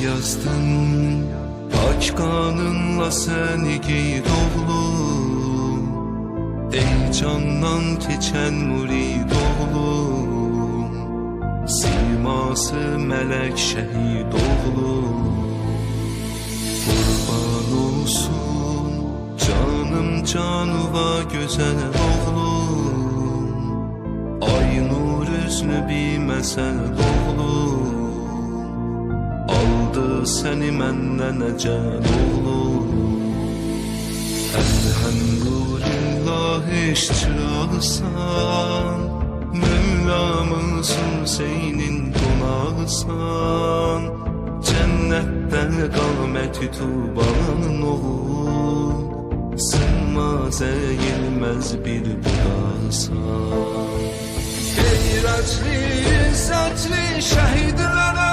yazdın, pak kanınla seni giy oğlum. Ey candan keçen murid oğlum, siması melek şehit oğlum. Kurban olsun canım canıva güzel oğlum, ay nur üzlü bir mesel oğlum. Aldı seni menden ecel oğlum. Elhamdülillah işçi alsan, Mevlamız Hüseyin'in konağısan. Cennetten kâmeti tubanın oğul, sınmaz eğilmez bir budağısan. Geyretli, izzetli şehidlere